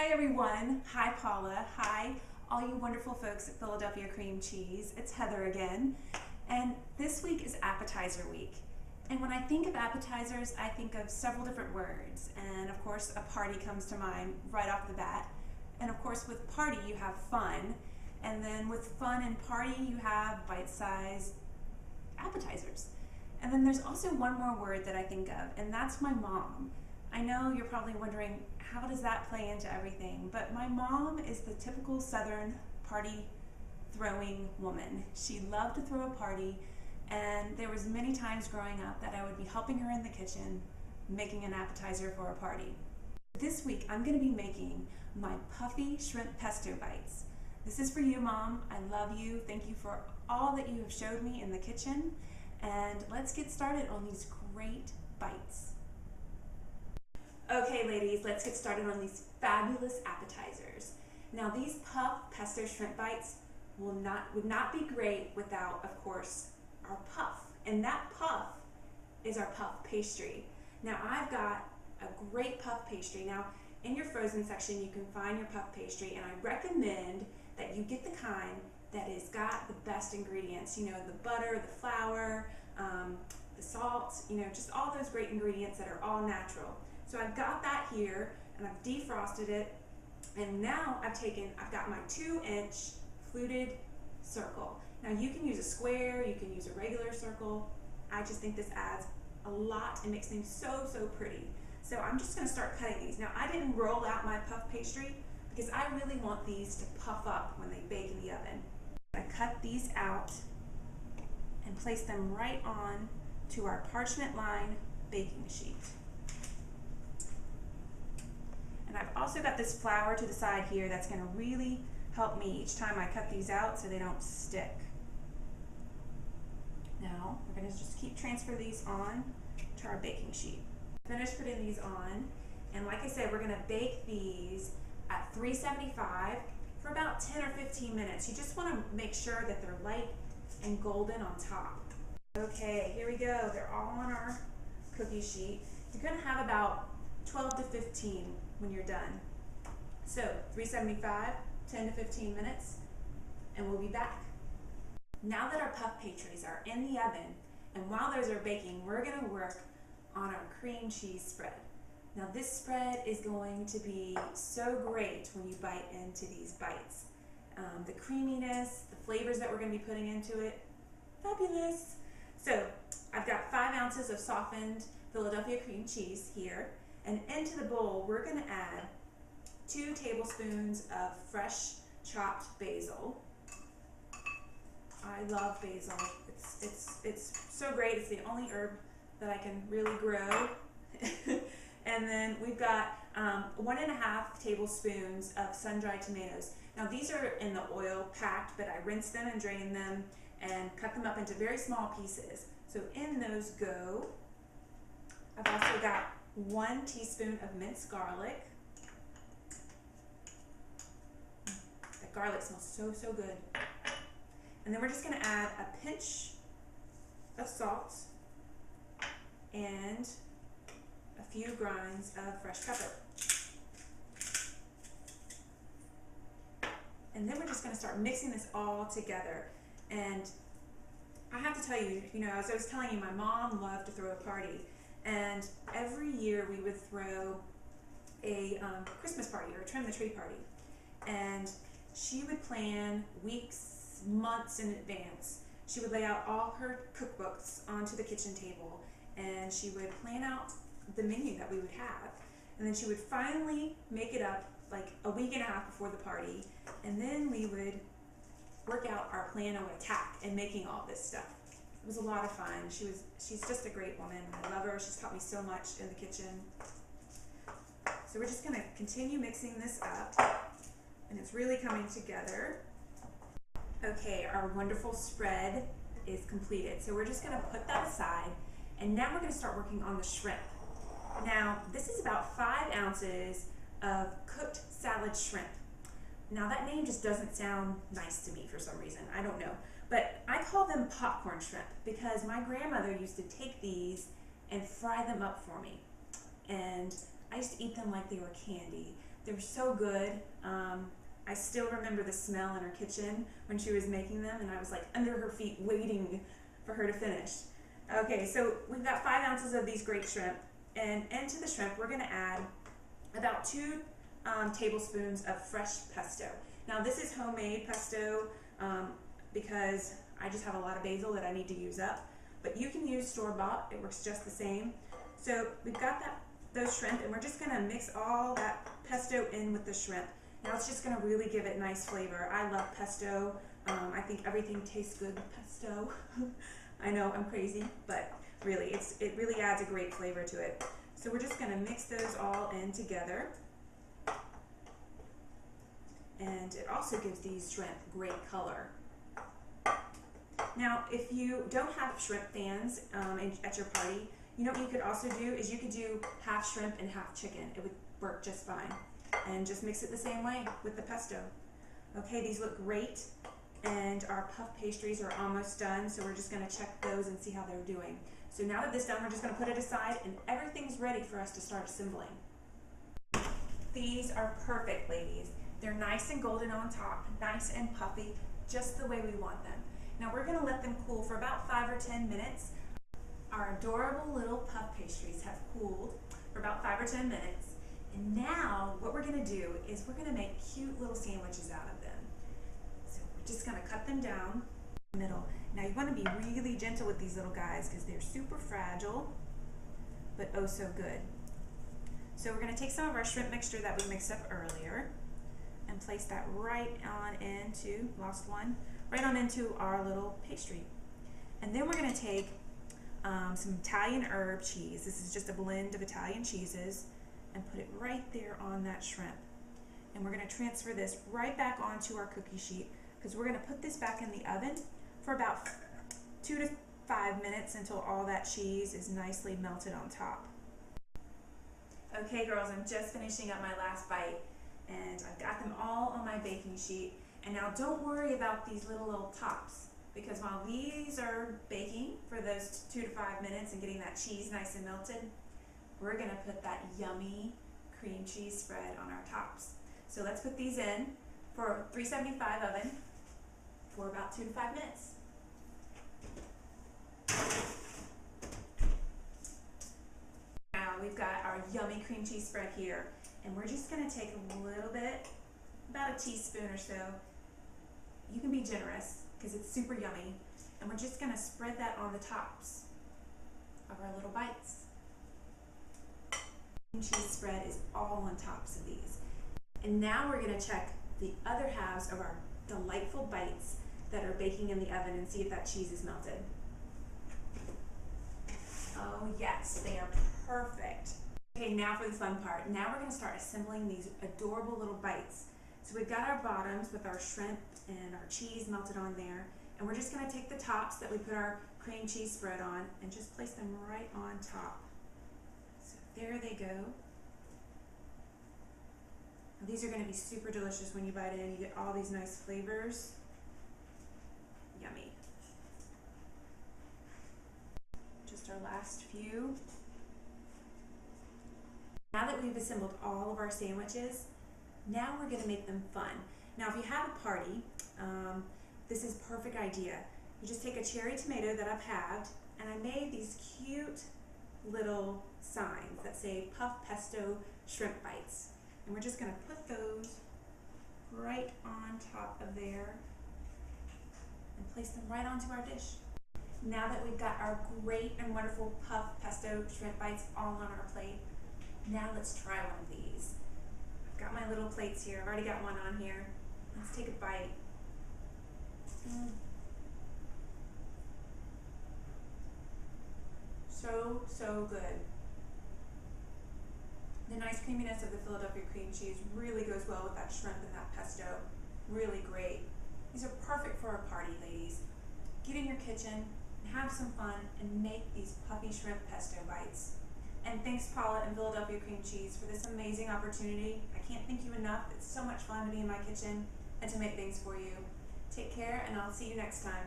Hi everyone, hi Paula, hi all you wonderful folks at Philadelphia Cream Cheese. It's Heather again, and this week is Appetizer Week. And when I think of appetizers, I think of several different words, and of course a party comes to mind right off the bat. And of course with party you have fun, and then with fun and party you have bite-sized appetizers. And then there's also one more word that I think of, and that's my mom. I know you're probably wondering, how does that play into everything? But my mom is the typical Southern party throwing woman. She loved to throw a party, and there was many times growing up that I would be helping her in the kitchen making an appetizer for a party. This week I'm going to be making my Puffy Shrimp Pesto bites. This is for you, Mom. I love you. Thank you for all that you have showed me in the kitchen, and let's get started on these great bites. Okay ladies, let's get started on these fabulous appetizers. Now these Puff Pesto shrimp bites would not be great without, of course, our puff. And that puff is our puff pastry. Now I've got a great puff pastry. Now in your frozen section you can find your puff pastry, and I recommend that you get the kind that has got the best ingredients. You know, the butter, the flour, the salt, you know, just all those great ingredients that are all natural. So I've got that here, and I've defrosted it, and now I've got my 2-inch fluted circle. Now you can use a square, you can use a regular circle. I just think this adds a lot and makes things so pretty. So I'm just going to start cutting these. Now I didn't roll out my puff pastry because I really want these to puff up when they bake in the oven. I cut these out and place them right on to our parchment lined baking sheet. And I've also got this flour to the side here that's going to really help me each time I cut these out so they don't stick. Now we're going to just keep transfer these on to our baking sheet. Finished putting these on, and like I said, we're going to bake these at 375 for about 10 or 15 minutes. You just want to make sure that they're light and golden on top. Okay, here we go. They're all on our cookie sheet. You're going to have about 12 to 15 when you're done. So 375, 10 to 15 minutes, and we'll be back. Now that our puff pastries are in the oven, and while those are baking, we're going to work on our cream cheese spread. Now this spread is going to be so great when you bite into these bites. The creaminess, the flavors that we're going to be putting into it, fabulous. So I've got 5 ounces of softened Philadelphia cream cheese here. And into the bowl, we're going to add 2 tablespoons of fresh chopped basil. I love basil. It's so great. It's the only herb that I can really grow. And then we've got 1.5 tablespoons of sun-dried tomatoes. Now these are in the oil packed, but I rinsed them and drained them and cut them up into very small pieces. So in those go. I've also got 1 teaspoon of minced garlic. That garlic smells so good. And then we're just going to add a pinch of salt and a few grinds of fresh pepper. And then we're just going to start mixing this all together. And I have to tell you, as I was telling you, my mom loved to throw a party. And every year we would throw a Christmas party or a trim the tree party. And she would plan weeks, months in advance. She would lay out all her cookbooks onto the kitchen table, and she would plan out the menu that we would have. And then she would finally make it up like a week and a half before the party, and then we would work out our plan of attack in making all this stuff. It was a lot of fun. She's just a great woman. I love her. She's taught me so much in the kitchen. So we're just going to continue mixing this up, and it's really coming together. Okay, our wonderful spread is completed. So we're just going to put that aside, and now we're going to start working on the shrimp. Now this is about 5 ounces of cooked salad shrimp. Now that name just doesn't sound nice to me for some reason. I don't know. But I call them popcorn shrimp because my grandmother used to take these and fry them up for me. And I used to eat them like they were candy. They're so good. I still remember the smell in her kitchen when she was making them, and I was like under her feet waiting for her to finish. Okay, so we've got 5 ounces of these great shrimp, and into the shrimp we're going to add about 2 tablespoons of fresh pesto. Now this is homemade pesto because I just have a lot of basil that I need to use up, but you can use store-bought, it works just the same. So we've got those shrimp, and we're just going to mix all that pesto in with the shrimp. Now it's just going to really give it nice flavor. I love pesto. I think everything tastes good with pesto. I know I'm crazy, but really it really adds a great flavor to it. So we're just going to mix those all in together. And it also gives these shrimp great color. Now if you don't have shrimp fans at your party, you know what you could also do is you could do half shrimp and half chicken. It would work just fine. And just mix it the same way with the pesto. Okay, these look great, and our puff pastries are almost done, so we're just going to check those and see how they're doing. So now that this is done, we're just going to put it aside, and everything's ready for us to start assembling. These are perfect, ladies. They're nice and golden on top, nice and puffy, just the way we want them. Now we're going to let them cool for about 5 or 10 minutes. Our adorable little puff pastries have cooled for about 5 or 10 minutes. And now what we're going to do is we're going to make cute little sandwiches out of them. So we're just going to cut them down in the middle. Now you want to be really gentle with these little guys because they're super fragile, but oh so good. So we're going to take some of our shrimp mixture that we mixed up earlier and place that right on into, right on into our little pastry. And then we're going to take some Italian herb cheese. This is just a blend of Italian cheeses, and put it right there on that shrimp. And we're going to transfer this right back onto our cookie sheet because we're going to put this back in the oven for about 2 to 5 minutes until all that cheese is nicely melted on top. Okay girls, I'm just finishing up my last bite, and I've got them all on my baking sheet. And now don't worry about these little tops, because while these are baking for those 2 to 5 minutes and getting that cheese nice and melted, we're going to put that yummy cream cheese spread on our tops. So let's put these in for 375 oven for about 2 to 5 minutes. Now we've got our yummy cream cheese spread here, and we're just going to take a little bit, about a teaspoon or so. You can be generous because it's super yummy, and we're just going to spread that on the tops of our little bites. Cheese spread is all on tops of these. And now we're going to check the other halves of our delightful bites that are baking in the oven and see if that cheese is melted. Oh yes, they are perfect. Okay, now for the fun part. Now we're going to start assembling these adorable little bites. So we've got our bottoms with our shrimp and our cheese melted on there, and we're just going to take the tops that we put our cream cheese spread on and just place them right on top. There they go. These are going to be super delicious when you bite in. You get all these nice flavors. Yummy. Just our last few. Now that we've assembled all of our sandwiches, now we're going to make them fun. Now if you have a party, this is a perfect idea. You just take a cherry tomato that I've halved, and I made these cute little signs that say Puff Pesto Shrimp Bites. And we're just going to put those right on top of there and place them right onto our dish. Now that we've got our great and wonderful Puff Pesto Shrimp Bites all on our plate, now let's try one of these. I've got my little plates here. I've already got one on here. Let's take a bite. So good. The nice creaminess of the Philadelphia cream cheese really goes well with that shrimp and that pesto. Really great. These are perfect for a party, ladies. Get in your kitchen and have some fun and make these puffy shrimp pesto bites. And thanks Paula and Philadelphia cream cheese for this amazing opportunity. I can't thank you enough. It's so much fun to be in my kitchen and to make things for you. Take care, and I'll see you next time.